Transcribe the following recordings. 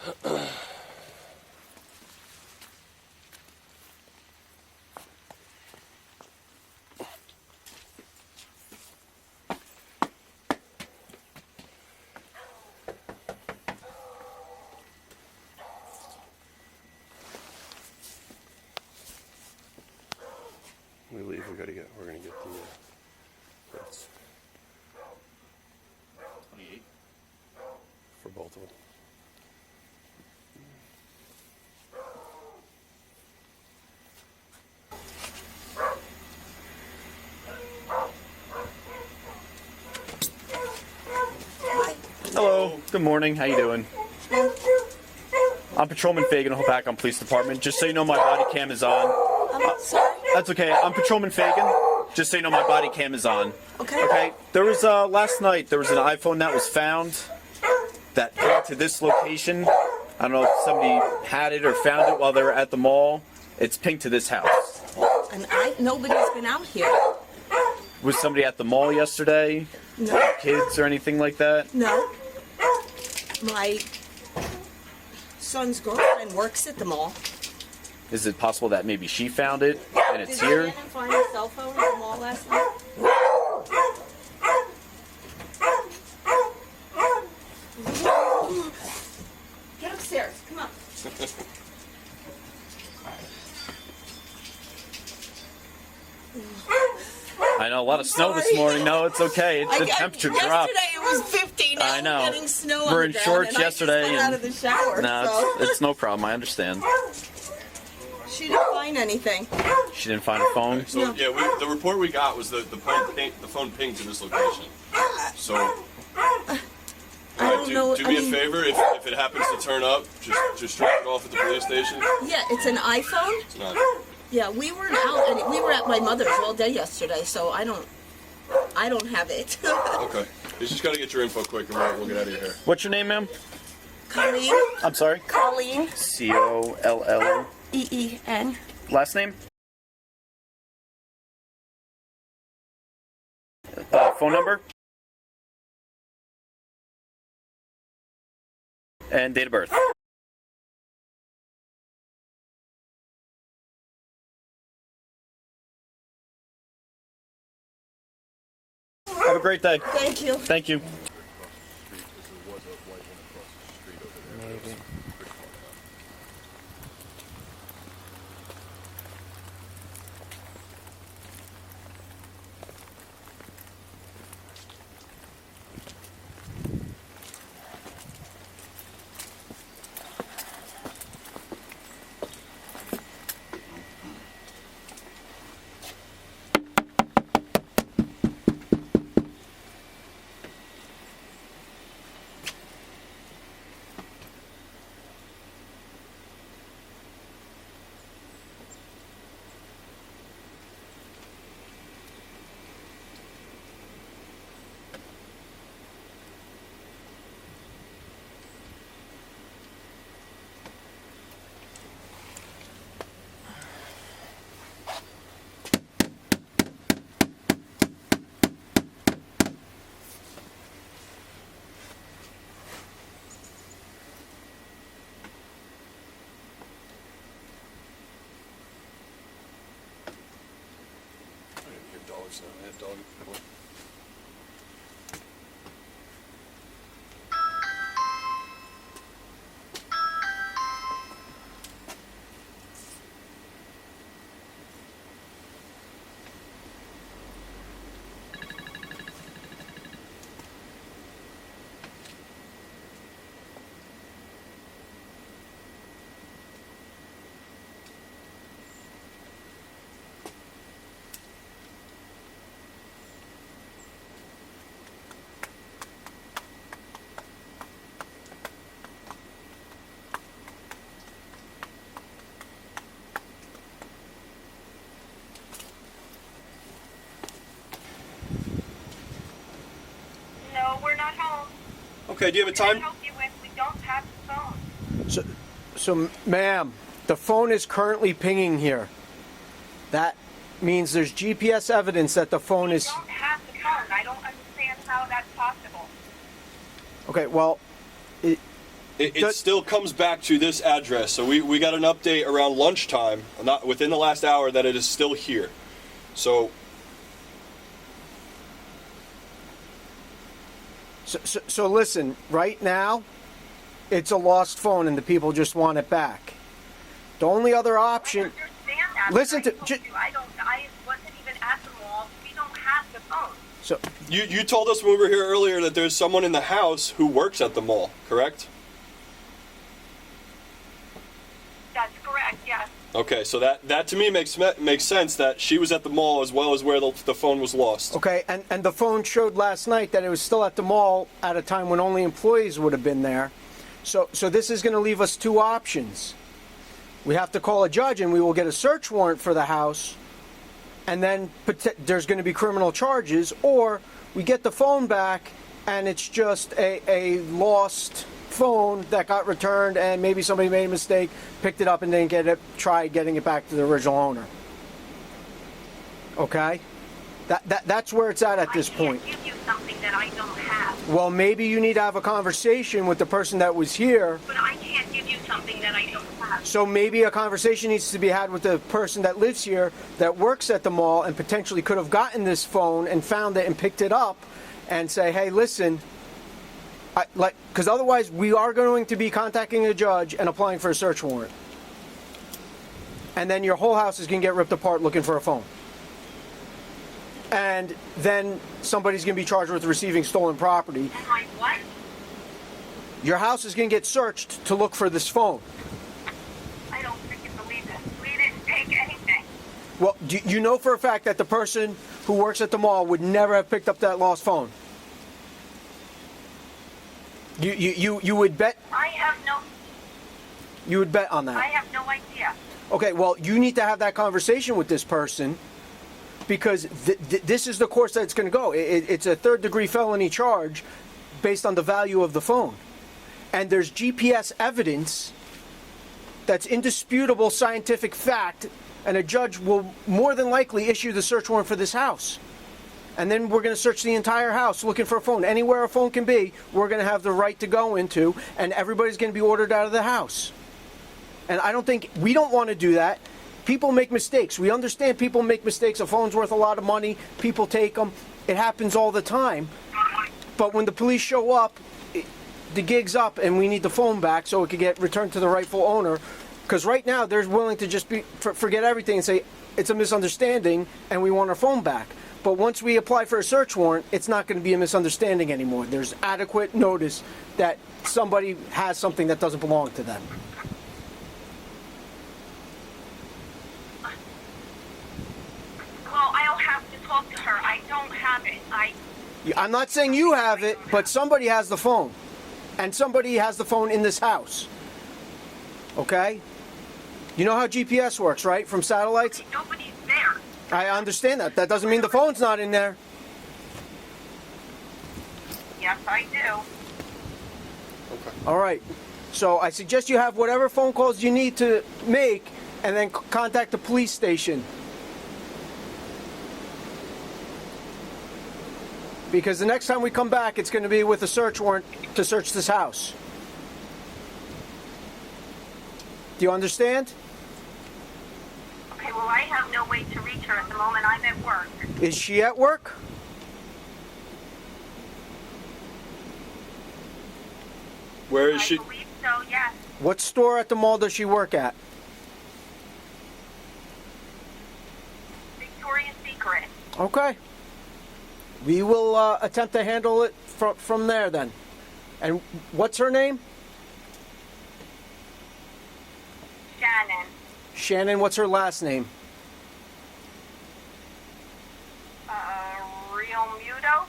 We leave. We're gonna get the plates 28 for both of them. Hello. Good morning. How you doing? I'm Patrolman Fagan, Hopatcong Police Department. Just so you know, my body cam is on. I'm sorry. That's okay. I'm Patrolman Fagan. Just so you know, my body cam is on. Okay. Okay. There was last night. There was an iPhone that was found that came to this location. I don't know if somebody had it or found it while they were at the mall. It's pinged to this house. And nobody's been out here. Was somebody at the mall yesterday? No. Kids or anything like that? No. My son's girlfriend works at the mall. Is it possible that maybe she found it and it's Did here? Shannon find a cell phone at the mall last night? Get upstairs. Come on. I know, a lot of snow this morning. No, it's okay. The temperature dropped. Yesterday it was 50. Now I know. we're getting snow on We're the in ground, shorts and yesterday. I just got out of the shower. No, So. it's no problem. I understand. She didn't find anything. She didn't find a phone. So No. yeah, the report we got was the phone pinged to this location. So don't know, do I me a mean- favor, if it happens to turn up, just drop it off at the police station. Yeah, it's an iPhone. It's not. Yeah, we weren't out, and we were at my mother's all day yesterday, so I don't have it. Okay. You just got to get your info quick, and we'll get out of your hair. What's your name, ma'am? Colleen. I'm sorry. Colleen. Colleen. EEN. Last name? Phone number? And date of birth. Have a great day. Thank you. Thank you. Dogs. I have dog. No, we're not home. Okay. Do you have a Can I time? help you with? We don't have the phone. So, ma'am, the phone is currently pinging here. That means there's GPS evidence that the phone is... We don't have the phone. I don't understand how that's possible. Okay, well, It still comes back to this address. So we got an update around lunchtime, not within the last hour, that it is still here. So So listen, right now, it's a lost phone and the people just want it back. The only other option... I understand that. Listen but to... I told you, I wasn't even at the mall. We don't have the phone. So, you told us when we were here earlier that there's someone in the house who works at the mall, correct? That's correct, yes. Okay, so that to me makes sense that she was at the mall as well as where the phone was lost. okay, and the phone showed last night that it was still at the mall at a time when only employees would have been there. So this is going to leave us two options. We have to call a judge and we will get a search warrant for the house, and then there's going to be criminal charges, or we get the phone back and it's just a lost phone that got returned and maybe somebody made a mistake, picked it up and didn't try getting it back to the original owner. Okay? That's where it's at this point. I can't give you something that I don't have. Well, maybe you need to have a conversation with the person that was here. But I can't give you something that I don't have. So maybe a conversation needs to be had with the person that lives here, that works at the mall, and potentially could have gotten this phone and found it and picked it up, and say, hey, listen, because otherwise we are going to be contacting a judge and applying for a search warrant. And then your whole house is going to get ripped apart looking for a phone. And then somebody's going to be charged with receiving stolen property. And my what? Your house is going to get searched to look for this phone. I don't freaking believe this. We didn't take anything. Well, you know for a fact that the person who works at the mall would never have picked up that lost phone. You would bet. I have no. You would bet on I that. have no idea. Okay, well, you need to have that conversation with this person, because this is the course that it's going to go. It's a third-degree felony charge based on the value of the phone. And there's GPS evidence that's indisputable scientific fact, and a judge will more than likely issue the search warrant for this house. And then we're going to search the entire house looking for a phone. Anywhere a phone can be, we're going to have the right to go into, and everybody's going to be ordered out of the house. And we don't want to do that. People make mistakes. We understand people make mistakes. A phone's worth a lot of money. People take them. It happens all the time. But when the police show up, the gig's up and we need the phone back so it can get returned to the rightful owner. Because right now they're willing to just forget everything and say it's a misunderstanding and we want our phone back. But once we apply for a search warrant, it's not going to be a misunderstanding anymore. There's adequate notice that somebody has something that doesn't belong to them. Well, I'll have to talk to her. I don't have it. I'm not saying you have it, but somebody has the phone. And somebody has the phone in this house. Okay? You know how GPS works, right? From satellites? Nobody's there. I understand that. That doesn't mean the phone's not in there. Yes, I do. All right. So I suggest you have whatever phone calls you need to make and then contact the police station. Because the next time we come back, it's going to be with a search warrant to search this house. Do you understand? Okay, well, I have no way to reach her at the moment. I'm at work. Is she at work? Where is she? I believe so, yes. What store at the mall does she work at? Victoria's Secret. Okay. We will attempt to handle it from there then. And what's her name? Shannon. Shannon, what's her last name? Real Muto.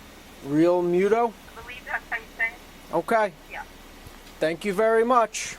Real Muto? I believe that's how you say it. Okay. Yeah. Thank you very much.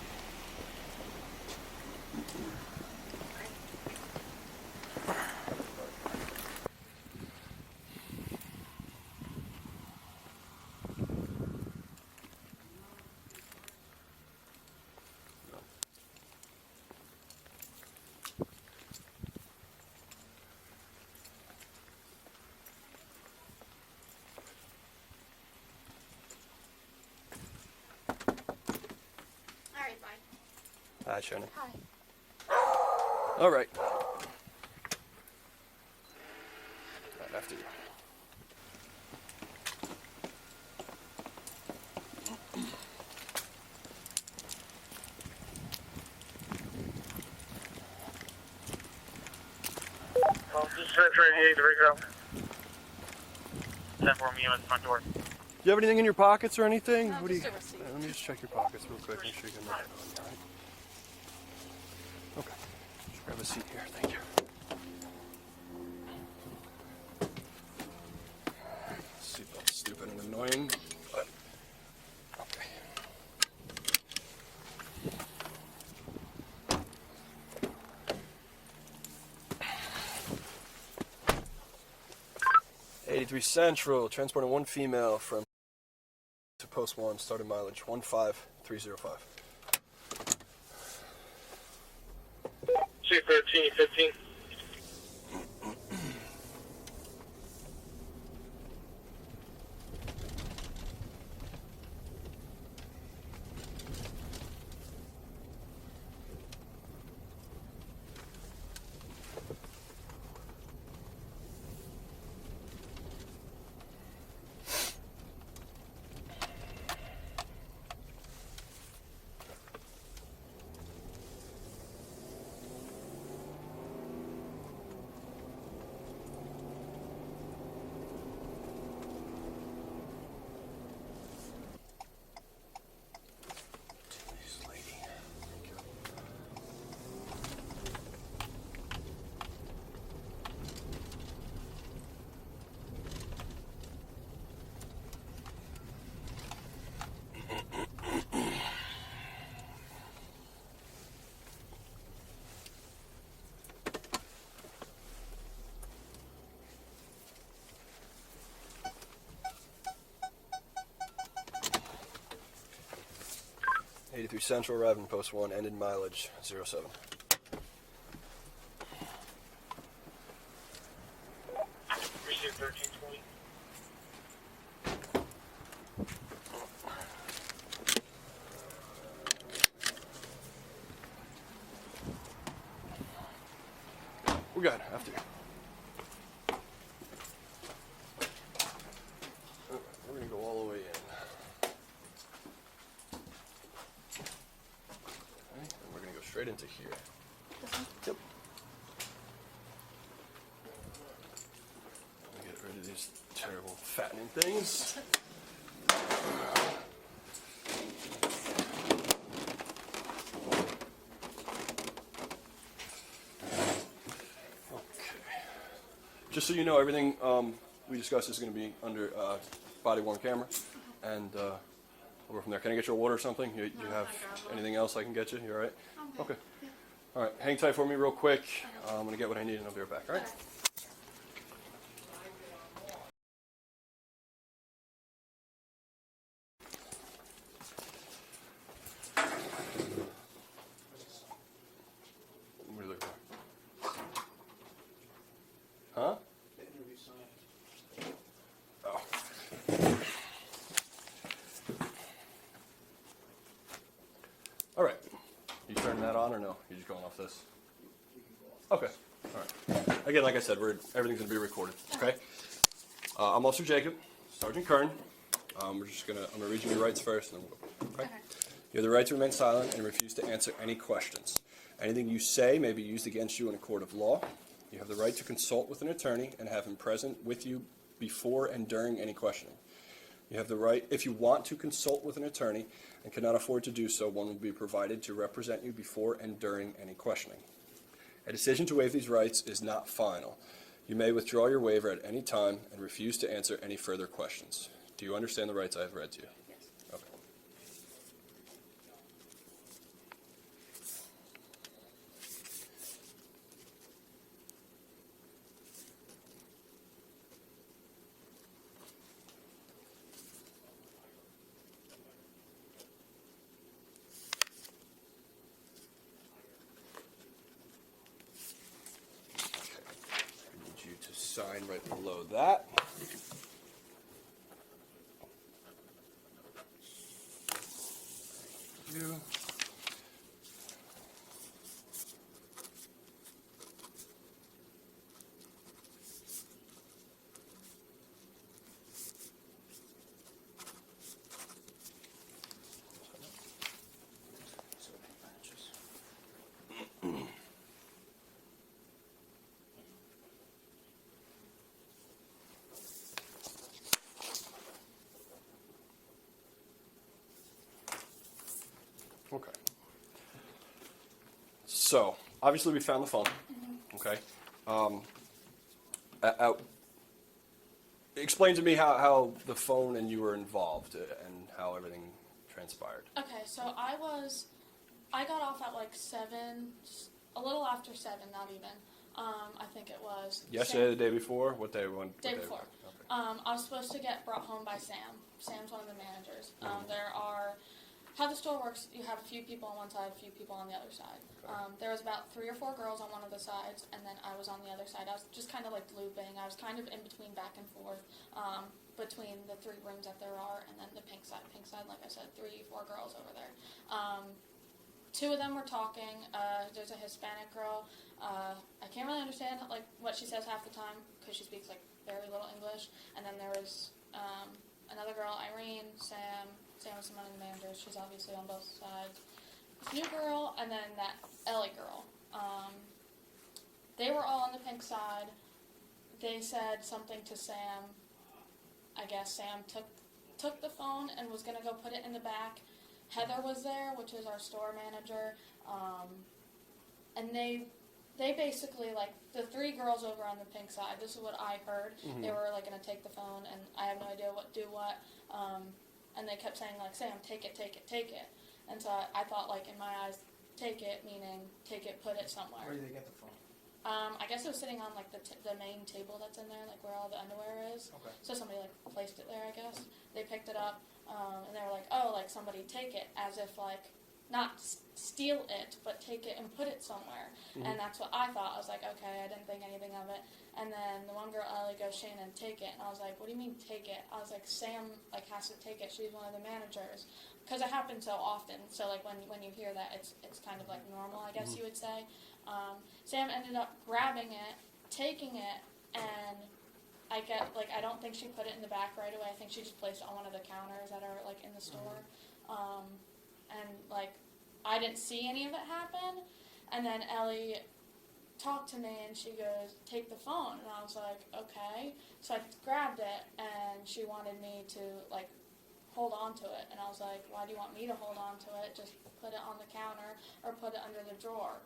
Hi, Shannon. Hi. All right. Right after you. This is Central 88, the Rico. 10-4 me at the front door. Do you have anything in your pockets or anything? No, What do you? just a receipt. Let me just check your pockets real quick. Make sure you can write it on. All right. Okay. Just grab a seat here. Thank you. Seatbelt's stupid and annoying, but okay. '83 Central, transporting one female from to post 1, starting mileage 15305. C1315. '83 Central, arriving post 1, ended mileage 07. Receive 1320. We're good. After you. Alright, we're gonna go all the way in. Okay, and we're gonna go straight into here. Yep. Let me get rid of these terrible fattening things. Just so you know, everything we discussed is going to be under body-worn camera, and we'll go from there. Can I get you a water or something? You have anything else I can get you? You all right? Okay. All right. Hang tight for me real quick. I'm going to get what I need, and I'll be right back. All right? What are you looking for? Huh? Oh. All right. You turning that on or no? You just going off this? Okay. All right. Again, like I said, everything's going to be recorded. Okay. I'm Officer Jacob, Sergeant Kern. I'm gonna read you your rights first, and then we'll go. Okay. You have the right to remain silent and refuse to answer any questions. Anything you say may be used against you in a court of law. You have the right to consult with an attorney and have him present with you before and during any questioning. You have the right, if you want to consult with an attorney and cannot afford to do so, one will be provided to represent you before and during any questioning. A decision to waive these rights is not final. You may withdraw your waiver at any time and refuse to answer any further questions. Do you understand the rights I have read to you? Yes. Okay. I need you to sign right below that. You. So, obviously we found the phone. Okay. Explain to me how the phone and you were involved and how everything transpired. Okay, so I got off at like 7, a little after 7, not even. I think it was. Yesterday, the day before? What day? What Day before. Okay. I was supposed to get brought home by Sam. Sam's one of the managers. There are, how the store works, you have a few people on one side, a few people on the other side. There was about 3 or 4 girls on one of the sides, and then I was on the other side. I was just kind of like looping. I was kind of in between, back and forth, between the 3 rooms that there are, and then the pink side. Pink side, like I said, 3, 4 girls over there. 2 of them were talking. There's a Hispanic girl. I can't really understand like what she says half the time because she speaks like very little English. And then there was another girl, Irene, Sam. Sam was one of the managers. She's obviously on both sides. This new girl, and then that Ellie girl. They were all on the pink side. They said something to Sam. I guess Sam took the phone and was gonna go put it in the back. Heather was there, which is our store manager, and they basically, like, the 3 girls over on the pink side, this is what I heard, they were, like, going to take the phone, and I have no idea what, and they kept saying, like, Sam, take it, take it, take it, and so I thought, like, in my eyes, take it, meaning, take it, put it somewhere. Where did they get the phone? I guess it was sitting on, like, the main table that's in there, like, where all the underwear is. Okay. So somebody, like, placed it there, I guess. They picked it up, and they were like, oh, like, somebody take it, as if, like, not steal it, but take it and put it somewhere. And that's what I thought. I was like, okay, I didn't think anything of it. And then the one girl, Ellie, goes, Shannon, take it. And I was like, what do you mean take it? I was like, Sam, like, has to take it. She's one of the managers. Because it happens so often. So, like, when you hear that, it's kind of, like, normal, I guess you would say. Sam ended up grabbing it, taking it, and I don't think she put it in the back right away. I think she just placed it on one of the counters that are, like, in the store. And, like, I didn't see any of it happen. And then Ellie talked to me, and she goes, take the phone. And I was like, okay. So I grabbed it, and she wanted me to, like, hold on to it. And I was like, why do you want me to hold on to it? Just put it on the counter or put it under the drawer.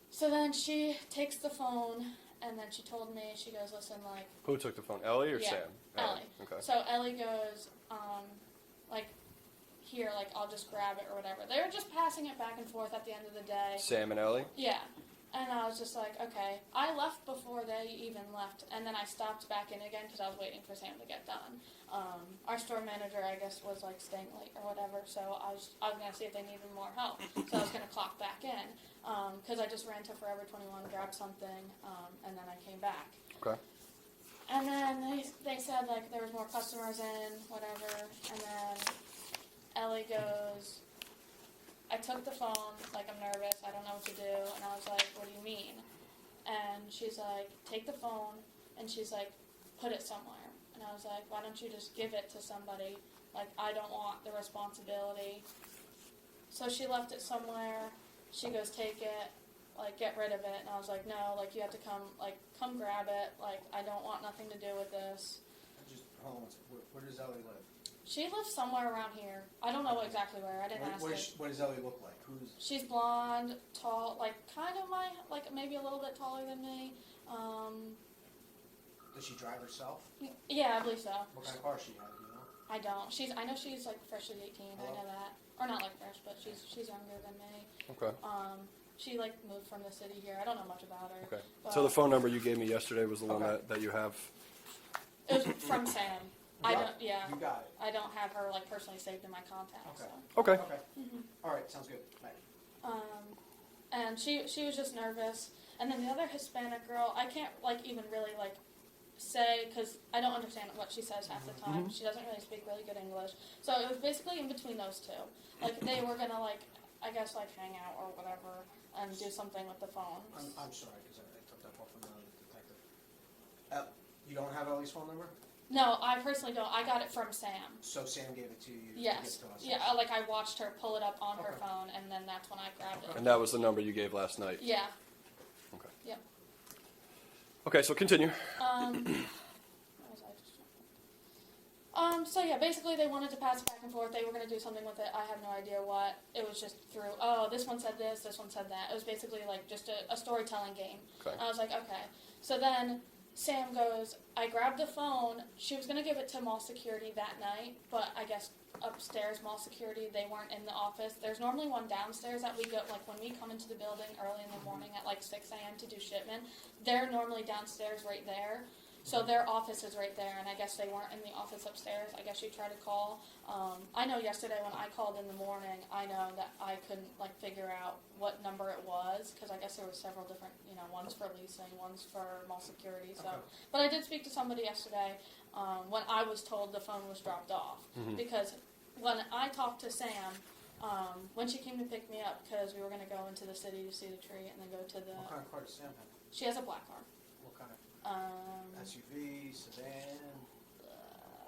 So then she takes the phone, and then she told me, she goes, listen, like... Who took the phone, Ellie or yeah, Sam? Ellie. Okay. So Ellie goes, like, here, like, I'll just grab it or whatever. They were just passing it back and forth at the end of the day. Sam and Ellie? Yeah. And I was just like, okay. I left before they even left, and then I stopped back in again because I was waiting for Sam to get done. Our store manager, I guess, was, like, staying late or whatever, so I was going to see if they needed more help. So I was going to clock back in because I just ran to Forever 21, grabbed something, and then I came back. Okay. And then they said, like, there was more customers in, whatever, and then Ellie goes, I took the phone, like, I'm nervous, I don't know what to do, and I was like, what do you mean? And she's like, take the phone, and she's like, put it somewhere. And I was like, why don't you just give it to somebody? Like, I don't want the responsibility. So she left it somewhere, she goes, take it, like, get rid of it, and I was like, no, like, you have to come grab it, like, I don't want nothing to do with this. Just hold on. Where does Ellie live? She lives somewhere around here. I don't know exactly where. I didn't ask her. What does Ellie look like? She's blonde, tall, like kind of like maybe a little bit taller than me. Does she drive herself? Yeah, I believe so. What kind of car she has? You know? I don't. I know she's like freshly 18. I know that, or not like fresh, but she's younger than me. Okay. She like moved from the city here. I don't know much about her. Okay. But So the phone number you gave me yesterday was the one Okay. that you have? It was from Sam. I don't. Yeah. You got it. I don't have her like personally saved in my contacts. Okay. So. Okay. Okay. All right. Sounds good. Bye. And she was just nervous. And then the other Hispanic girl, I can't like even really like say because I don't understand what she says half the time. She doesn't really speak really good English. So it was basically in between those two. Like they were gonna like I guess like hang out or whatever and do something with the phone. I'm sorry because I took that call from the detective. You don't have Ellie's phone number? No, I personally don't. I got it from Sam. So Sam gave it to you. Yes. To give to us. Yeah, like I watched her pull it up on her Okay. phone, and then that's when I grabbed it. And that was the number you gave last night? Yeah. Okay. Yep. Okay, so continue. What was I just So yeah, basically they wanted to pass it back and forth. They were going to do something with it. I have no idea what. It was just through, oh, this one said this one said that. It was basically like just a storytelling game. Okay. I was like, okay. So then Sam goes, I grabbed the phone. She was going to give it to mall security that night, but I guess upstairs mall security, they weren't in the office. There's normally one downstairs that we go, like when we come into the building early in the morning at like 6 a.m. to do shipment, they're normally downstairs right there. So their office is right there, and I guess they weren't in the office upstairs. I guess you tried to call. I know yesterday when I called in the morning, I know that I couldn't like figure out what number it was, because I guess there were several different, ones for leasing, ones for mall security. So, but I did speak to somebody yesterday when I was told the phone was dropped off, because when I talked to Sam, when she came to pick me up, because we were going to go into the city to see the tree and then go to the. What kind of car does Sam have? She has a black car. What kind of? SUV, sedan?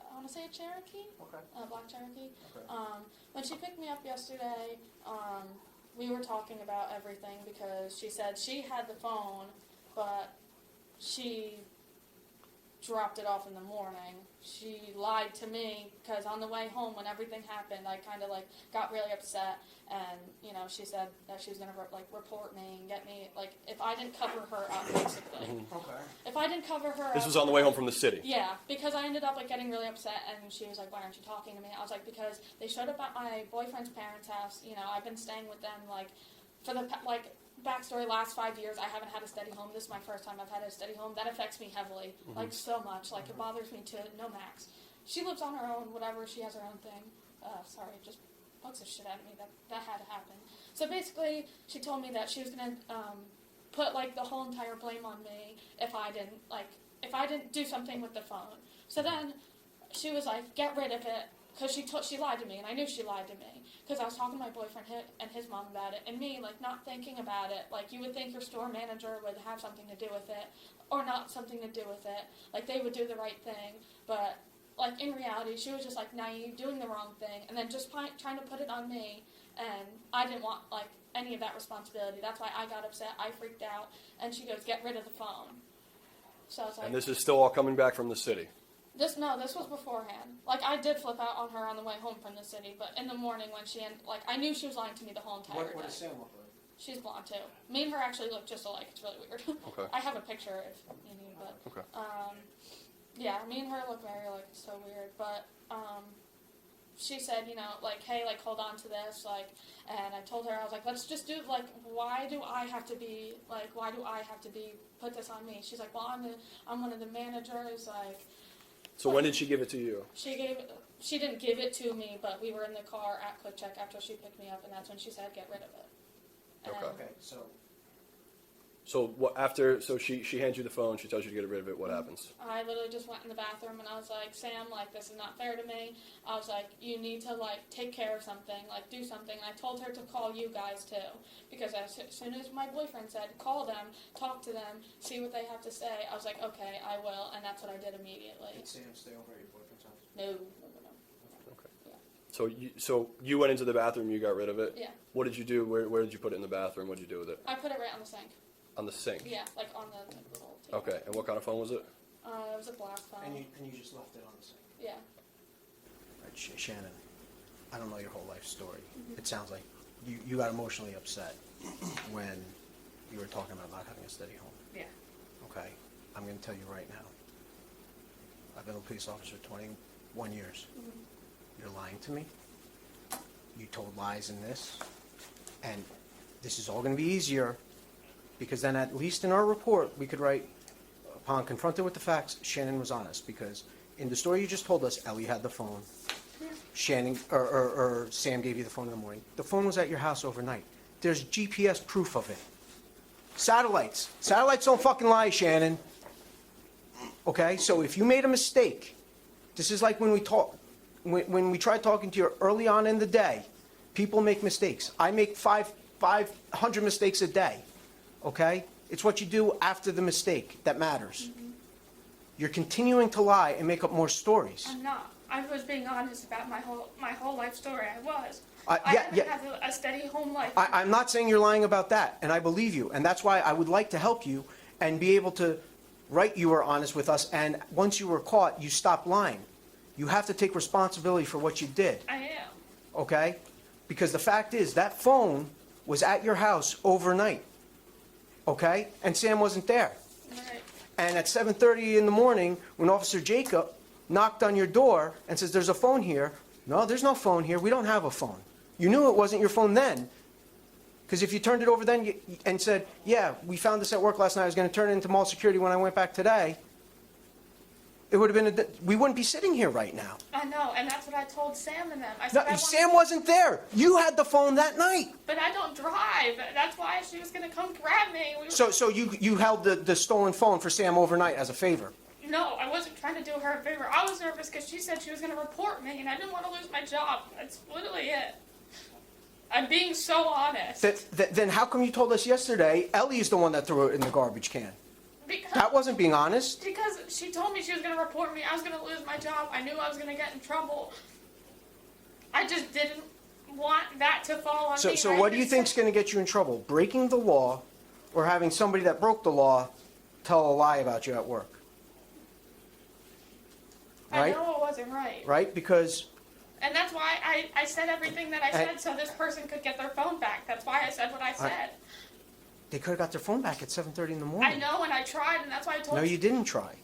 I want to say a Cherokee. Okay. A black Cherokee. Okay. When she picked me up yesterday, we were talking about everything because she said she had the phone, but she dropped it off in the morning. She lied to me because on the way home when everything happened, I kind of like got really upset, and she said that she was gonna report me and get me if I didn't cover her up basically. Okay. If I didn't cover her This up, was on the way home from the city. yeah, because I ended up getting really upset, and she was like, "Why aren't you talking to me?" I was like, "Because they showed up at my boyfriend's parents' house. I've been staying with them for the backstory. Last 5 years, I haven't had a steady home. This is my first time I've had a steady home. That affects me heavily, so much. It bothers me to no max. She lives on her own, whatever. She has her own thing. Sorry, it just bugs the shit out of me that had to happen. So basically, she told me that she was gonna put the whole entire blame on me if I didn't do something with the phone. So then she was like, "Get rid of it," because she lied to me, and I knew she lied to me because I was talking to my boyfriend and his mom about it, and me not thinking about it. You would think your store manager would have something to do with it, or not something to do with it. They would do the right thing, but in reality, she was just naive, doing the wrong thing, and then just trying to put it on me, and I didn't want any of that responsibility. That's why I got upset. I freaked out, and she goes, "Get rid of the phone." So it's And this is still all coming back from the city. This was beforehand. I did flip out on her on the way home from the city, but in the morning when I knew she was lying to me the whole entire day. What does Sam look like? She's blonde too. Me and her actually look just alike. It's really weird. Okay. I have a picture if you need, but Okay. yeah, me and her look very so weird. But she said, hey, hold on to this, and I told her, I was like, let's just do why do I have to be put this on me? She's like, well, I'm one of the managers, So when did she give it to you? She didn't give it to me, but we were in the car at Quick Check after she picked me up, and that's when she said, get rid of it. And Okay. Okay, so So what after? So she hands you the phone. She tells you to get rid of it. What happens? I literally just went in the bathroom and I was like, Sam, this is not fair to me. I was like, you need to take care of something, do something. And I told her to call you guys too, because as soon as my boyfriend said, call them, talk to them, see what they have to say, I was like, okay, I will, and that's what I did immediately. did Sam stay over at your boyfriend's house? No. Okay. Yeah. So you went into the bathroom. You got rid of it. Yeah. What did you do? Where did you put it in the bathroom? What did you do with it? I put it right on the sink. On the sink. Yeah, on the little table. Okay. And what kind of phone was it? It was a black phone. And you just left it on the sink? Yeah. All right, Shannon, I don't know your whole life story. It sounds like you got emotionally upset when you were talking about not having a steady home. Yeah. Okay, I'm going to tell you right now. I've been a police officer 21 years. You're lying to me. You told lies in this. And this is all going to be easier because then at least in our report we could write, upon confronted with the facts, Shannon was honest, because in the story you just told us, Ellie had the phone. Shannon or Sam gave you the phone in the morning. The phone was at your house overnight. There's GPS proof of it. Satellites don't fucking lie, Shannon. Okay, so if you made a mistake, this is like when we tried talking to you early on in the day. People make mistakes. I make 500 mistakes a day. Okay, it's what you do after the mistake that matters. You're continuing to lie and make up more stories. I'm not. I was being honest about my whole life story. I was. Yeah, I haven't yeah. had a steady home life. I'm not saying you're lying about that, and I believe you, and that's why I would like to help you and be able to write you were honest with us, and once you were caught, you stopped lying. you have to take responsibility for what you did, I am. okay? Because the fact is, that phone was at your house overnight, okay? And Sam wasn't there. Right. And at 7:30 in the morning, when Officer Jacob knocked on your door and says, there's a phone here, no, there's no phone here, we don't have a phone. You knew it wasn't your phone then, because if you turned it over then and said, yeah, we found this at work last night, I was going to turn it into mall security when I went back today, it would have been, we wouldn't be sitting here right now. I know, and that's what I told Sam and them. I No, said, I want- Sam wasn't there. You had the phone that night. But I don't drive. That's why she was gonna come grab me. We were- So you held the stolen phone for Sam overnight as a favor. No, I wasn't trying to do her a favor. I was nervous because she said she was gonna report me, and I didn't want to lose my job. That's literally it. I'm being so honest. Then how come you told us yesterday Ellie's the one that threw it in the garbage can? That wasn't being honest. Because she told me she was going to report me. I was going to lose my job. I knew I was going to get in trouble. I just didn't want that to fall on me. So what do you think's going to get you in trouble? Breaking the law or having somebody that broke the law tell a lie about you at work? I Right? know it wasn't right. Right? Because And that's why I said everything that I said so this person could get their phone back. That's why I said what I said. they could have got their phone back at 7:30 in the morning. I know, and I tried, and that's why I told No, you didn't try.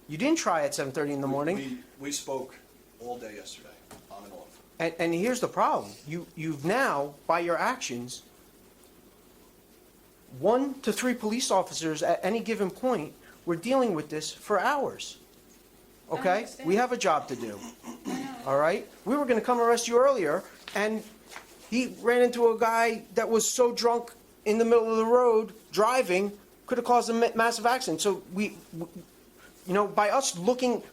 You didn't try at 7:30 in the morning. We spoke all day yesterday, on and off. And here's the problem. You've now, by your actions, 1 to 3 police officers at any given point were dealing with this for hours. Okay? understand. We have a job to do. All right? We were going to come arrest you earlier, and he ran into a guy that was so drunk in the middle of the road, driving, could have caused a massive accident. So by us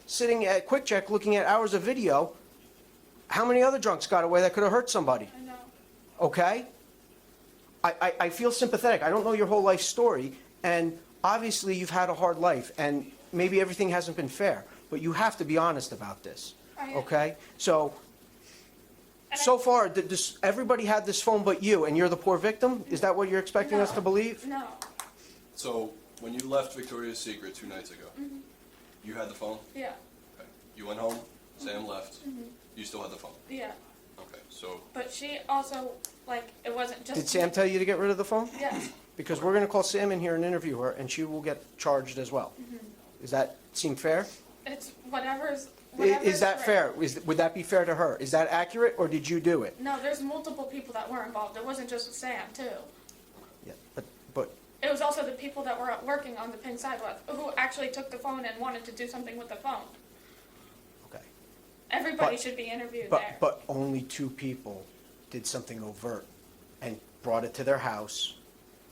sitting at Quick Check, looking at hours of video, how many other drunks got away that could have hurt somebody? I know. Okay? I feel sympathetic. I don't know your whole life story, and obviously you've had a hard life, and maybe everything hasn't been fair, but you have to be honest about this. I am. Okay? So far, everybody had this phone but you, and you're the poor victim? Is that what you're expecting us to believe? No. So, when you left Victoria's Secret 2 nights ago, you had the phone? Yeah. Okay. You went home, Sam left, you still had the phone? Yeah. Okay, so, But she also, it wasn't just... Did Sam tell you to get rid of the phone? Yes. Because we're going to call Sam in here and interview her, and she will get charged as well. Does that seem fair? It's whatever's... Is that fair? Would that be fair to her? Is that accurate, or did you do it? No, there's multiple people that were involved. It wasn't just Sam, too. Yeah, but It was also the people that were working on the pink sidewalk who actually took the phone and wanted to do something with the phone. okay. Everybody But- should be interviewed there. But only 2 people did something overt and brought it to their house.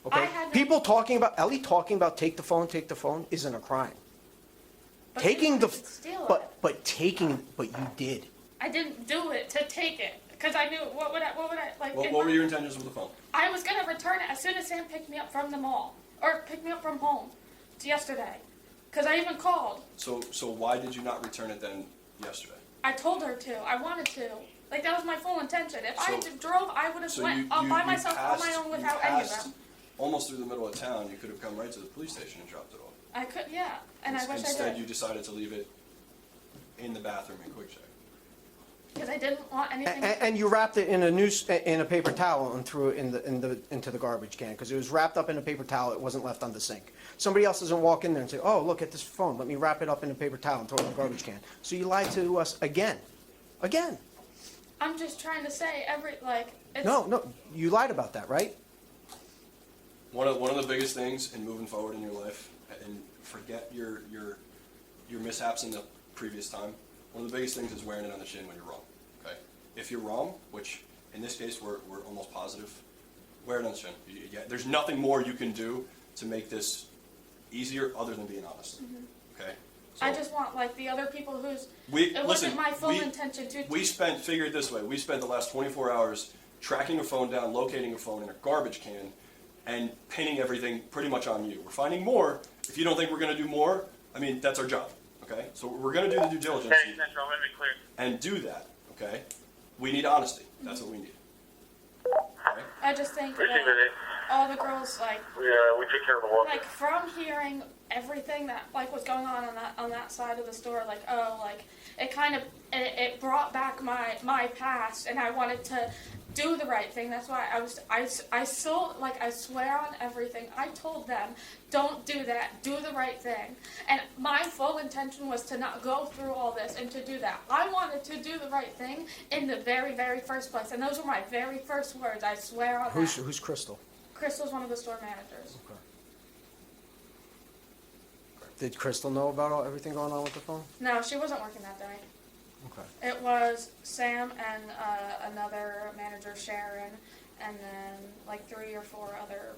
Okay? I had no- People Ellie talking about take the phone isn't a crime. But Taking they the, wanted to steal it. but you did. I didn't do it to take it because I knew what would I what were your intentions with the phone? I was gonna return it as soon as Sam picked me up from the mall or picked me up from home yesterday because I even called. So why did you not return it then yesterday? I told her to. I wanted to. That was my full intention. If I So- drove, I would have So went by myself on my own without any of them. Almost through the middle of town, you could have come right to the police station and dropped it off. I could, yeah, and I wish I Instead, you did decided to leave it in the bathroom in Quick Check. because I didn't want anything. And you wrapped it in a paper towel and threw it into the garbage can because it was wrapped up in a paper towel. It wasn't left on the sink. Somebody else doesn't walk in there and say, "Oh, look at this phone. Let me wrap it up in a paper towel and throw it in the garbage can." So you lied to us again. I'm just trying to say it's, No, you lied about that, right? One of the biggest things in moving forward in your life, and forget your mishaps in the previous time. One of the biggest things is wearing it on the chin when you're wrong. Okay, if you're wrong, which in this case we're almost positive, wear it on the chin. There's nothing more you can do to make this easier other than being honest. Okay. So I just want the other people whose listen, wasn't my full intention to. figure it this way, we spent the last 24 hours tracking a phone down, locating a phone in a garbage can, and pinning everything pretty much on you. We're finding more. If you don't think we're going to do more, I mean, that's our job, okay? So we're going to do the due diligence Hey, Central, let me clear. and do that, okay? We need honesty. That's what we need. Okay? I just think Receiver that eight. all the girls like Yeah, we take care of the water. like from hearing everything that like was going on that side of the store, like oh like it kind of it brought back my past, and I wanted to do the right thing. That's why I still like I swear on everything. I told them don't do that, do the right thing, and my full intention was to not go through all this and to do that. I wanted to do the right thing in the very first place, and those were my very first words. I swear on that. Who's Crystal? Crystal's one of the store managers. Did Crystal know about everything going on with the phone? No, she wasn't working that day. Okay. It was Sam and another manager, Sharon, and then like 3 or 4 other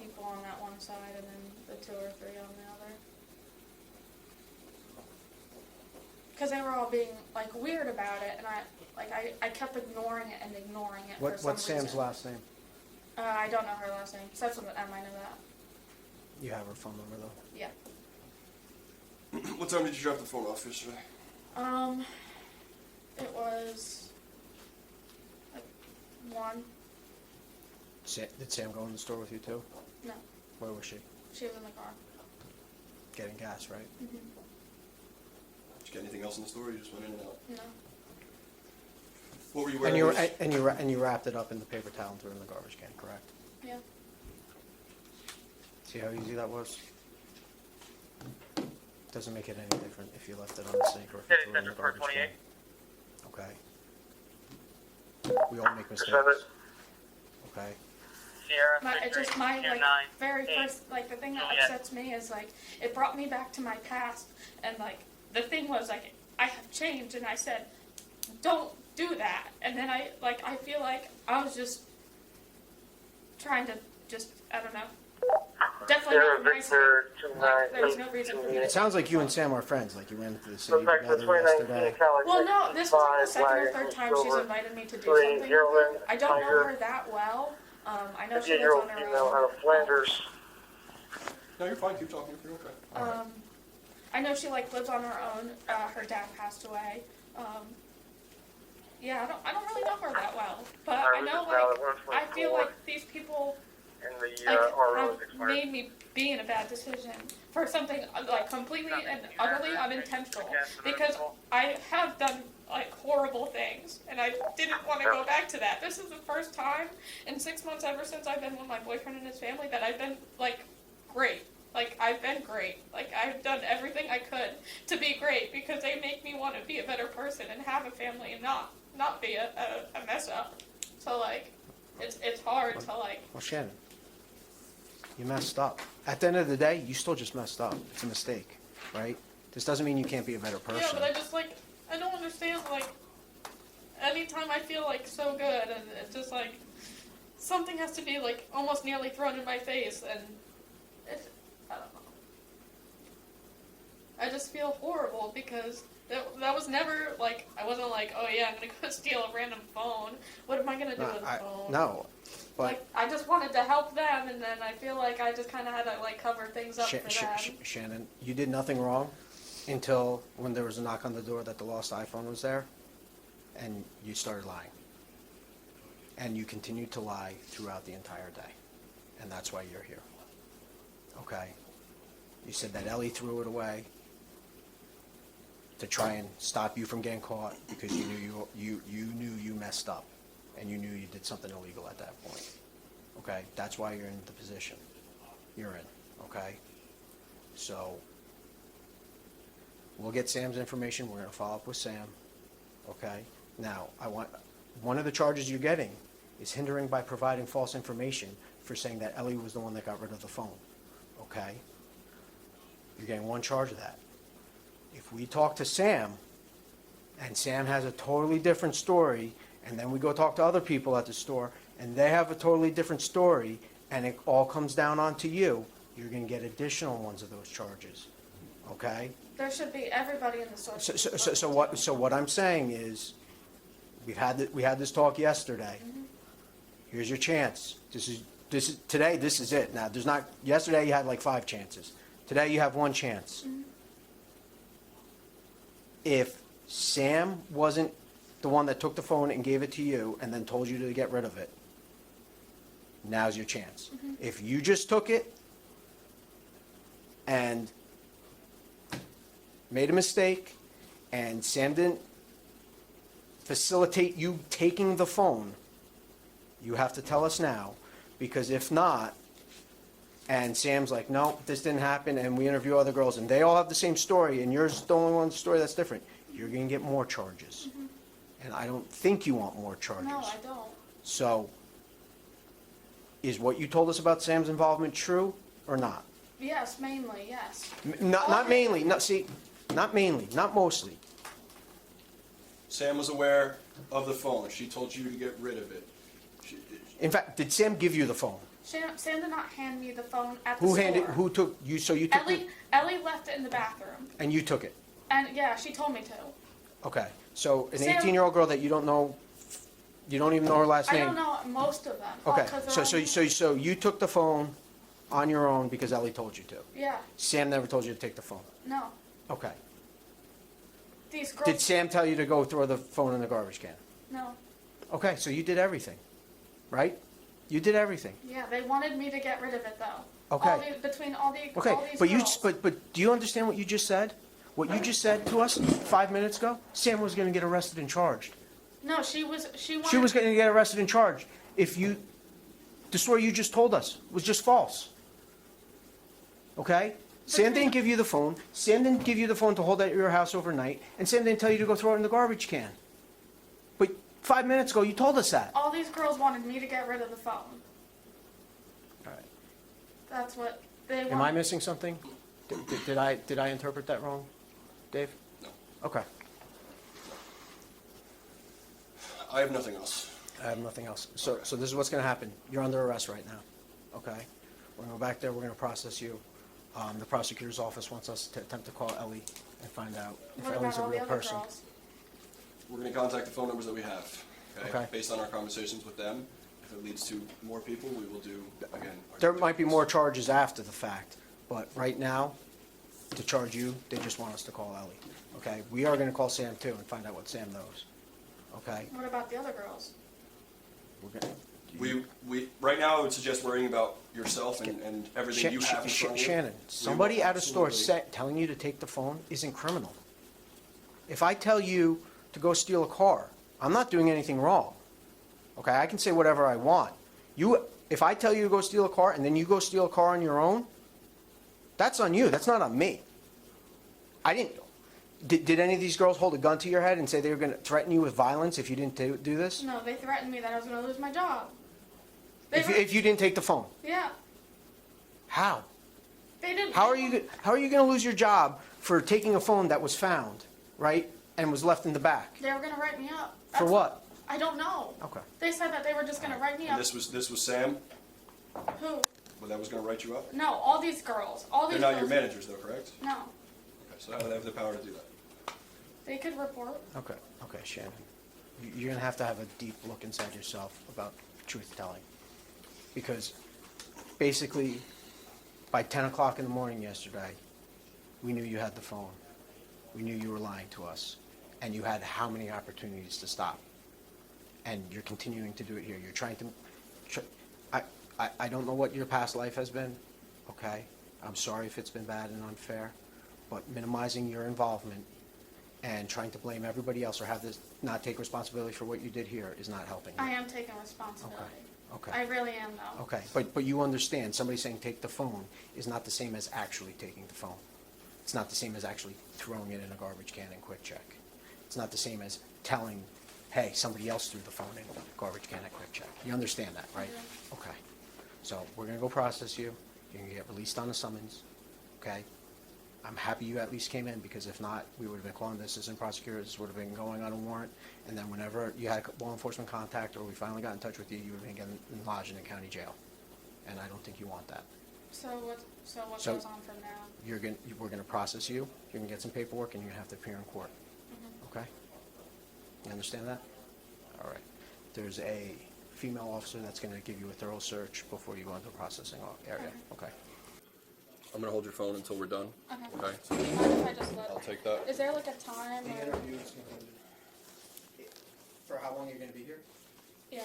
people on that one side, and then the 2 or 3 on the other. Because they were all being like weird about it, and I kept ignoring it and ignoring it for some What's Sam's reason. last name? I don't know her last name. Starts with an M. I know that. You have her phone number though. Yeah. What time did you drop the phone off yesterday? It was like 1. Did Sam go in the store with you too? No, Where was she? she was in the car. Getting gas, right? Mm-hmm. Did you get anything else in the store? Or you just went in and out? No. What were you And wearing? you wrapped it up in the paper towel and threw it in the garbage can, correct? Yeah. See how easy that was? Doesn't make it any different if you left it on the sink or if you threw it in the garbage can. Okay. We all make mistakes. Okay. My like very first like the thing that upsets me is like it brought me back to my past, and like the thing was like I have changed, and I said don't do that, and then I feel like I was just trying to just I don't know. Definitely not nice. Like, there was no reason for me to. It sounds like you and Sam are friends, like you ran into the city together yesterday. Well, no, this was like the second or third time she's invited me to do something. I don't know her that well. I know she lives on her own. Flanders. No, you're fine. Keep talking. You're okay. I know she like lives on her own. Her dad passed away. Yeah, I don't really know her that well, but I know like I feel like these people like have made me be in a bad decision for something like completely and utterly unintentional, because I have done like horrible things, and I didn't want to go back to that. This is the first time in 6 months ever since I've been with my boyfriend and his family that I've been like great. Like I've been great. Like I've done everything I could to be great, because they make me want to be a better person and have a family and not be a mess up. So like it's hard to like. Well, Shannon, you messed up. At the end of the day, you still just messed up. It's a mistake, right? This doesn't mean you can't be a better person. Yeah, but I just like I don't understand. Like anytime I feel like so good, and it's just like something has to be like almost nearly thrown in my face, and it's I don't know. I just feel horrible because that was never like I wasn't like, oh yeah, I'm gonna go steal a random phone. What am I gonna do with a phone? No, but like I just wanted to help them, and then I feel like I just kind of had to like cover things up for them. Shannon, you did nothing wrong until when there was a knock on the door that the lost iPhone was there, and you started lying. And you continued to lie throughout the entire day, and that's why you're here. Okay? You said that Ellie threw it away to try and stop you from getting caught because you knew you messed up, and you knew you did something illegal at that point. Okay? That's why you're in the position you're in. Okay? So we'll get Sam's information. We're going to follow up with Sam. Okay? Now, one of the charges you're getting is hindering by providing false information for saying that Ellie was the one that got rid of the phone. Okay? You're getting one charge of that. If we talk to Sam, and Sam has a totally different story, and then we go talk to other people at the store, and they have a totally different story, and it all comes down onto you, you're going to get additional ones of those charges. Okay? There should be everybody in the store. So what I'm saying is, we had this talk yesterday. Mm-hmm. Here's your chance. This is today. This is it. Now, there's not. Yesterday you had like 5 chances. Today you have 1 chance. Mm-hmm. If Sam wasn't the one that took the phone and gave it to you and then told you to get rid of it, now's your chance. If you just took it and made a mistake and Sam didn't facilitate you taking the phone, you have to tell us now, because if not, and Sam's like, no, this didn't happen, and we interview other girls, and they all have the same story, and yours is the only one story that's different, you're gonna get more charges. And I don't think you want more charges. No, I don't. So, is what you told us about Sam's involvement true or not? Yes, mainly, yes. Not mainly, not mainly, not mostly. Sam was aware of the phone. She told you to get rid of it. In fact, did Sam give you the phone? Sam did not hand me the phone at the Who store. who took, you, so you took it, Ellie left it in the bathroom. and you took it? And yeah, she told me to. Okay, so an Sam- 18-year-old girl that you don't know, you don't even know her last I name? don't know most of them. Okay, 'cause they're so all- you took the phone on your own because Ellie told you to? Yeah, Sam never told you to take the phone? no. Okay. These girls. Did Sam tell you to go throw the phone in the garbage can? No. Okay, so you did everything, right? You did everything. Yeah, they wanted me to get rid of it though. Okay. Between all these Okay, but girls. but do you understand what you just said? What you just said to us 5 minutes ago? Sam was gonna get arrested and charged. No, she wanted. She was gonna get arrested and charged if the story you just told us was just false. Okay? Sam didn't give you the phone, Sam didn't give you the phone to hold at your house overnight, and Sam didn't tell you to go throw it in the garbage can. But 5 minutes ago, you told us that. All these girls wanted me to get rid of the phone. All right. That's what they wanted. Am I missing something? Did I interpret that wrong, Dave? No. Okay. I have nothing else. I have nothing else. So this is what's gonna happen. You're under arrest right now, okay? We're gonna go back there, we're gonna process you. The prosecutor's office wants us to attempt to call Ellie and find out if What Ellie's about a all the real other person. girls? We're going to contact the phone numbers that we have. Okay. Based on our conversations with them, if it leads to more people, we will do, again. our There due might be diligence. more charges after the fact, but right now, to charge you, they just want us to call Ellie, okay? We are gonna call Sam too and find out what Sam knows, okay? What about the other girls? We're gonna. Right now, I would suggest worrying about yourself and everything you have in front of you. Shannon, We somebody will at a store absolutely- telling you to take the phone isn't criminal. If I tell you to go steal a car, I'm not doing anything wrong. Okay, I can say whatever I want. If I tell you to go steal a car and then you go steal a car on your own, that's on you, that's not on me. I didn't, did any of these girls hold a gun to your head and say they were gonna threaten you with violence if you didn't do this? No, they threatened me that I was going to lose my job. If you didn't take the phone? Yeah, How? they didn't. How are you gonna lose your job for taking a phone that was found, right, and was left in the back? They were going to write me up. For what? I don't know. Okay. They said that they were just going to write me And up. this was Sam, Who? well, that was going to write you up? No, all these girls. All They're these not girls. your managers though, correct? No, Okay, so how do they have the power to do that? they could report. Okay, Shannon. You're gonna have to have a deep look inside yourself about truth telling. Because basically, by 10 o'clock in the morning yesterday, we knew you had the phone. We knew you were lying to us. And you had how many opportunities to stop? And you're continuing to do it here. You're trying to, I don't know what your past life has been, okay? I'm sorry if it's been bad and unfair, but minimizing your involvement and trying to blame everybody else or have this not take responsibility for what you did here is not helping you. I am taking responsibility. Okay. I really am, though. Okay, but you understand, somebody saying take the phone is not the same as actually taking the phone. It's not the same as actually throwing it in a garbage can and quick check. It's not the same as telling, hey, somebody else threw the phone in a garbage can and quick check. You understand that, right? Okay. So we're gonna go process you. You're gonna get released on a summons, okay? I'm happy you at least came in, because if not, we would have been calling the assistant prosecutor, this would have been going on a warrant, and then whenever you had law enforcement contact or we finally got in touch with you, you would have been getting lodged in the county jail. And I don't think you want that. So what So- goes on from now? We're gonna process you, you're gonna get some paperwork, and you're gonna have to appear in court. Okay? You understand that? All right. There's a female officer that's gonna give you a thorough search before you go into the processing area, okay? I'm going to hold your phone until we're done. Okay. Okay, so Do you mind if I just let? I'll take that. Is there like a time? Or, For how long you're gonna be here? yeah.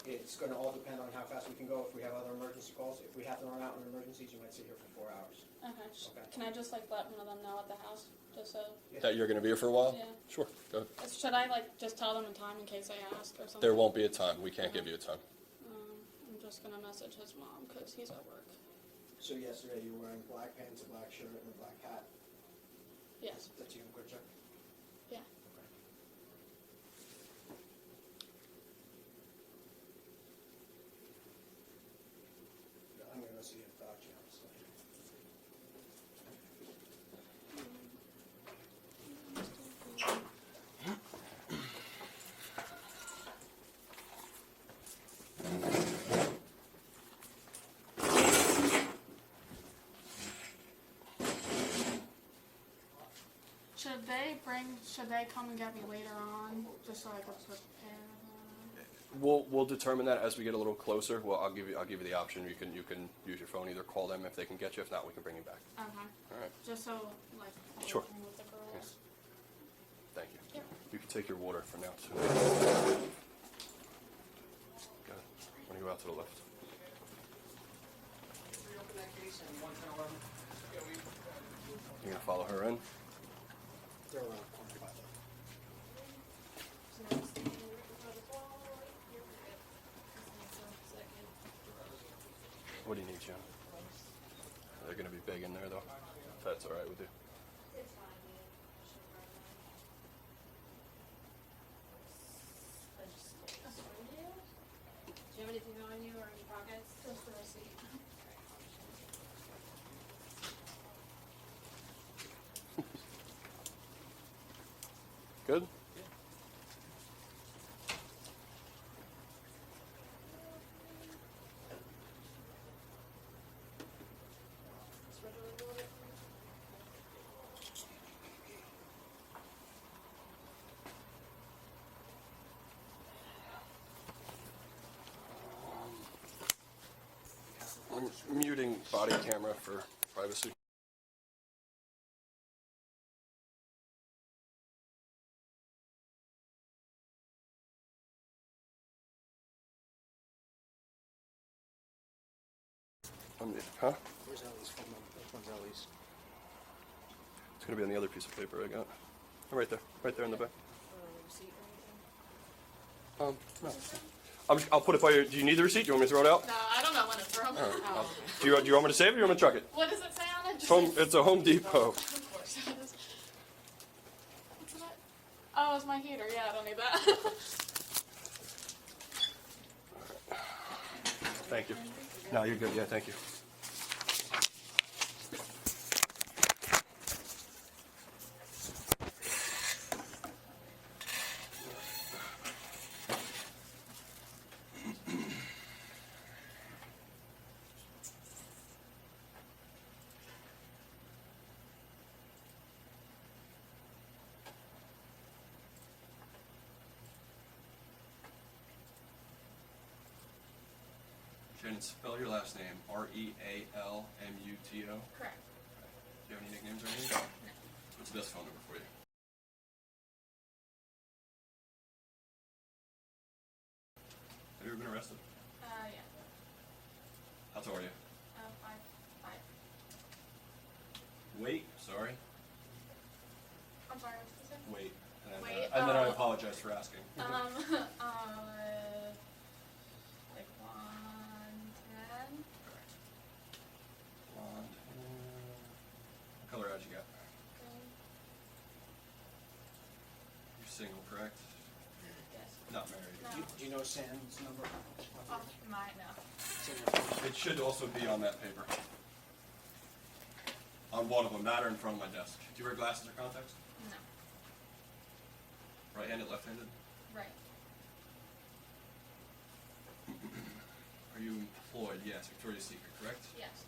It's gonna all depend on how fast we can go, if we have other emergency calls. If we have to run out in emergencies, you might sit here for 4 hours. Okay. Okay. Can I just like let one of them know at the house, just so? That you're going to be here for a while? Yeah. Sure, go ahead. Should I like just tell them in time in case they ask or something? There won't be a time. We can't give you a time. I'm just gonna message his mom because he's at work. So yesterday you were wearing black pants, a black shirt, and a black hat. Yes. That's you in quick check? Yeah. Okay. I'm gonna go see if Jim's later. Should they come and get me later on, just so I could prepare? We'll determine that as we get a little closer. Well, I'll give you the option. You can use your phone, either call them if they can get you. If not, we can bring you back. Okay. All right. Just so like I'm Sure. working with the girls. Yes. Thank you. Yep. You can take your water for now too. Go ahead. Want to go out to the left? You're gonna follow her in. They're around corner by What do you need, John? They're gonna be big in there though. If that's all right with you. Do you have anything on you or in your pockets? Just the receipt. Good? I'm muting body camera for privacy. Huh? Where's Ellie's phone number? Which one's Ellie's? It's gonna be on the other piece of paper I got. Right there in the back. Receipt or anything? No. I'll put it by your. Do you need the receipt? Do you want me to throw it out? No, I don't know when to throw them. Oh. Do you want me to save it or you want me to truck it? What does it say on it? Just It's a Home Depot. Of course it is. What's that? Oh, it's my heater. Yeah, I don't need that. Thank you. No, you're good. Yeah, thank you. Shannon, spell your last name. R-E-A-L-M-U-T-O. Correct. Do you have any nicknames or anything? No. What's the best phone number for you? Have you ever been arrested? Yeah. How tall are you? 5'5". Weight. Sorry. I'm sorry, what did you say? Weight. Weight, And then I oh. apologize for asking. Like 110. Blonde. What color eyes you got? You're single, correct? Yes. Not married. No. Do you know Sam's number? Mine, no. It's in your phone. It should also be on that paper. On one of them, that or in front of my desk. Do you wear glasses or contacts? No. Right-handed, left-handed? Right. Are you employed? Yes. Victoria's Secret, correct? Yes.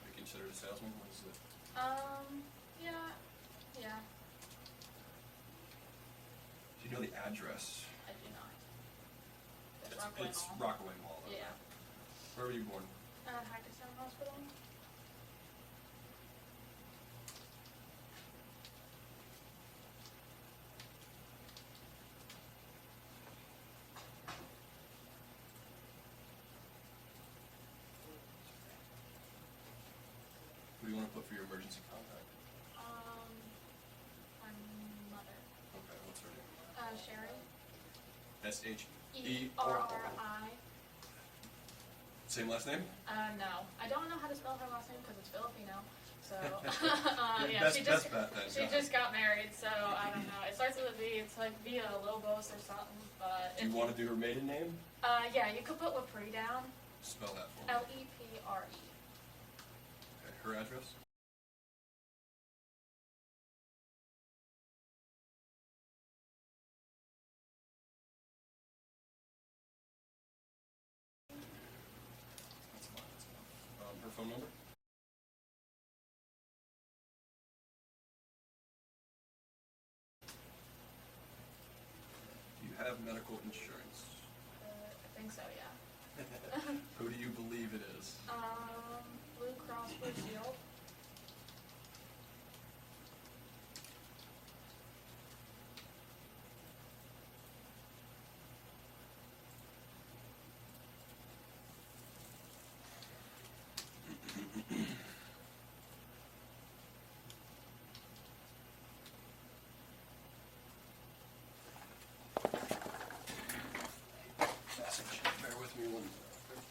Are you considered a salesman? What is it? Yeah. Yeah. Do you know the address? I do not. It's Rockaway Mall. Okay. Yeah. Where were you born? Hackettstown Hospital. put for your emergency contact? My mother. Okay, what's her name? Sherry. S-H-E-R-R-I. Same last name? No. I don't know how to spell her last name because it's Filipino. So, Best she bet then. she just got married, so I don't know. It starts with a V. It's like Via Lobos or something. But Do you want to do her maiden name? yeah, you could put Lepre down. Spell that for me. Lepre. Okay, her address? That's fine, that's enough. Her phone number? Do you have medical insurance? I think so, yeah. Who do you believe it is? Blue Cross Blue Shield. Bear with me one second.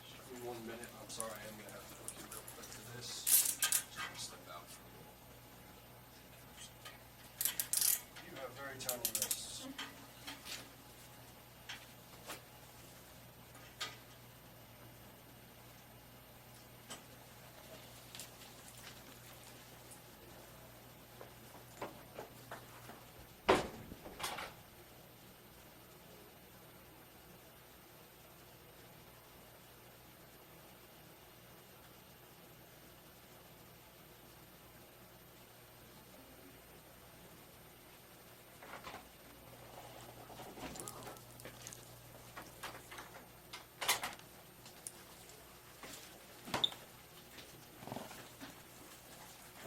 Just give me 1 minute. I'm sorry, I am going to have to hook you real quick to this. Just gonna step out for a little. You have very tiny wrists.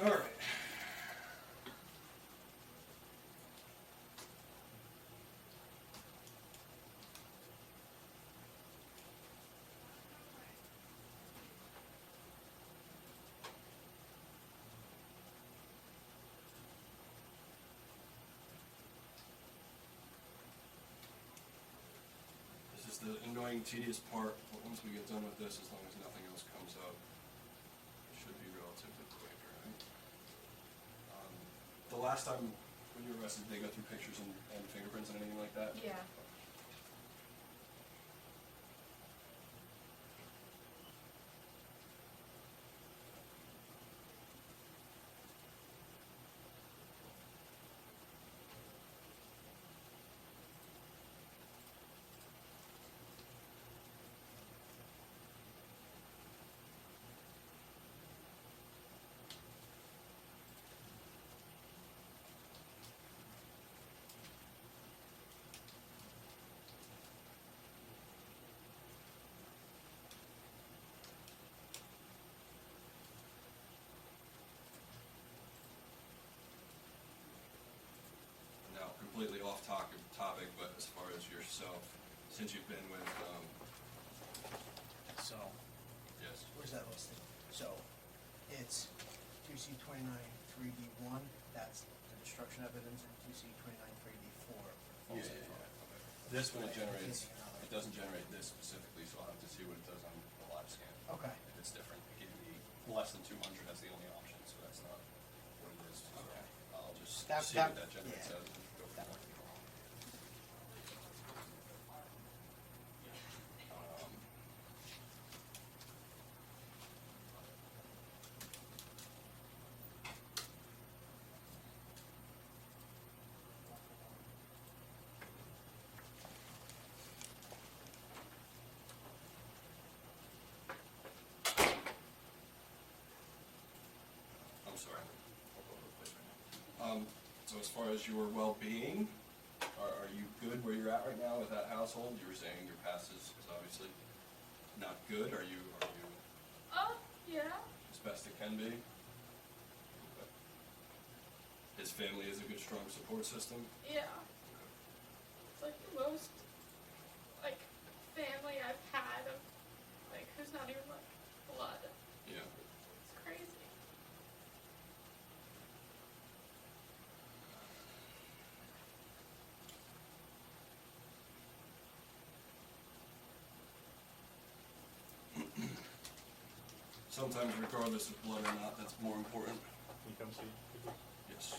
All right. This is the annoying, tedious part, but once we get done with this, as long as nothing else comes up, it should be relatively quick, right? The last time when you were arrested, did they go through pictures and fingerprints and anything like that? Yeah. So, since you've been with, So, yes, where's that listed? So, it's 2C 29 3D1, that's the destruction evidence, and 2C 29 3D4. yeah. This one it generates, it doesn't generate this specifically, so I'll have to see what it does on the live scan. Okay. If it's different, it gave me less than 200 as the only option, so that's not what it is. Okay. I'll just That- see that- what that generates yeah. as and go from there. I'm sorry. So as far as your well-being, are you good where you're at right now with that household? You were saying your past is obviously not good. Are you Yeah. as best it can be? Okay. His family is a good, strong support system. Yeah. It's like the most, like, family I've had of, like, who's not even, like, blood. Yeah. It's crazy. Sometimes, regardless of blood or not, that's more important. Can you come see? Yes.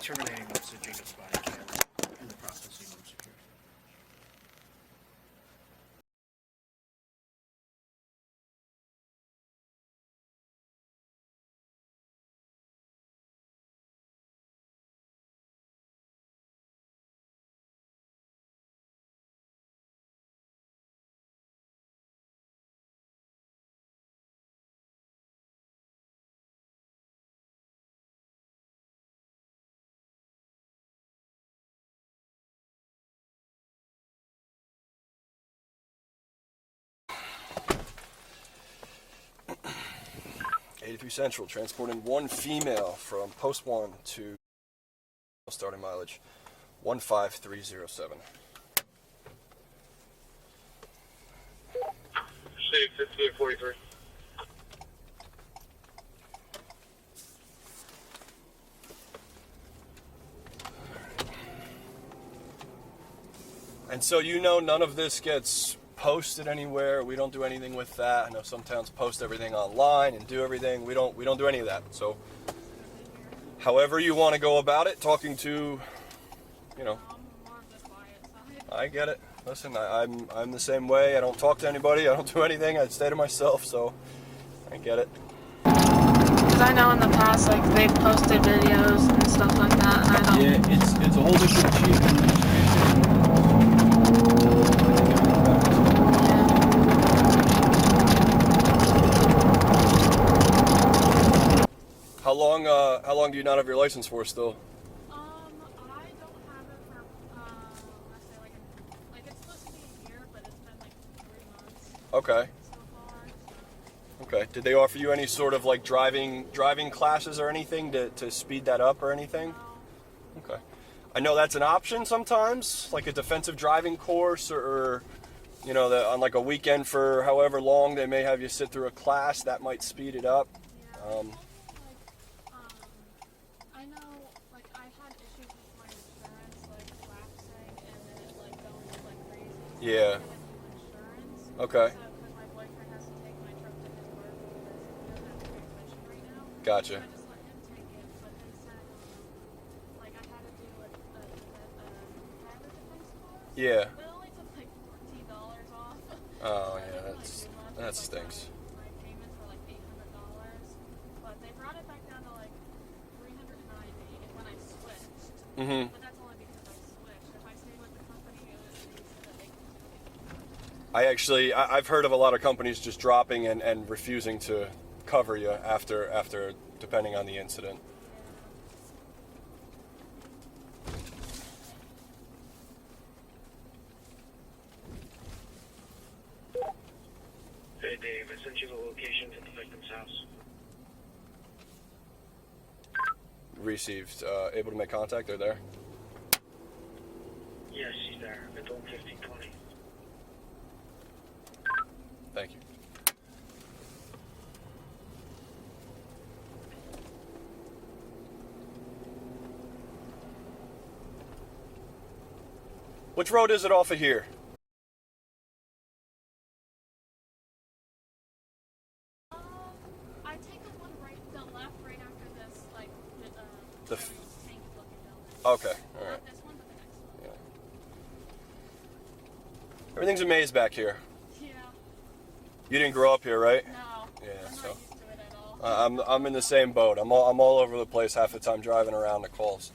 Terminating Officer Jacob's Bodycam in the processing room security. Central, transporting one female from post 1 to starting mileage 15307. City 5843. And so you know none of this gets posted anywhere. We don't do anything with that. I know some towns post everything online and do everything. We don't do any of that. So however you want to go about it, talking to, you know, I'm more of the quiet side. I get it. Listen, I'm the same way. I don't talk to anybody. I don't do anything. I stay to myself. So I get it. Because I know in the past, like, they've posted videos and stuff like that, and I don't... Yeah, it's a whole different chief administration. How long do you not have your license for still? I don't have it for, let's say, like it's supposed to be a year, but it's been, like, 3 months Okay. so far. Okay. Did they offer you any sort of like driving classes or anything to speed that up or anything? Okay. I know that's an option sometimes, like a defensive driving course or you know, on like a weekend for however long they may have you sit through a class that might speed it up. Yeah, I know, like, I've had issues with my insurance, like, lapsing, and then it, like, going, like, crazy. So Yeah. I'm gonna do insurance. Okay. So, because my boyfriend has to take my truck to his work because he doesn't have a transmission right now. Gotcha. So I just let him take it, but instead, like, I had to do a driver defense course. Yeah. It only took, like, $14 off. Oh So yeah, it didn't, like, do much. that Like, stinks. my payments were, like, $800, but they brought it back down to, like, $390 when I switched. Mhm. But that's only because I switched. If I stayed with the company, they said that they could do it. I've heard of a lot of companies just dropping and refusing to cover you after depending on the incident. Hey Dave, I sent you the location to the victim's house. Received. Able to make contact? They're there? Yes, she's there. I told him 1520. Thank you. Which road is it off of here? I take the one the left right after this, like, The tank looking building. Okay, all right. Not this one, but the next one. Yeah. Everything's a maze back here. Yeah. You didn't grow up here, right? No. Yeah, I'm so not used to it at all. I'm in the same boat. I'm all over the place half the time driving around the calls.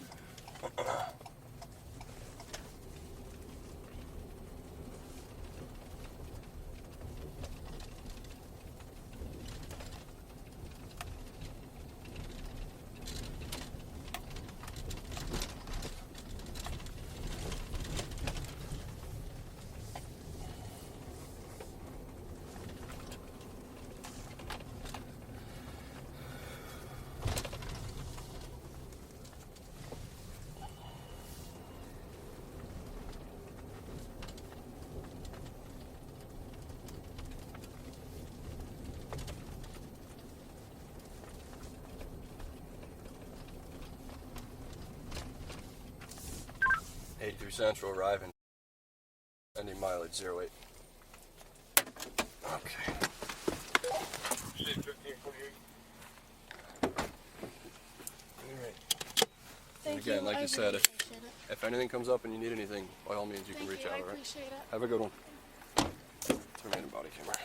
83 Central arriving. Ending mileage 08. Okay. She's 1548. Alright. Thank Again, you. like I you said, really appreciate it. if anything comes up and you need anything, by all means you can Thank reach you. out, I alright? appreciate it. Have a good one. Terminating body camera.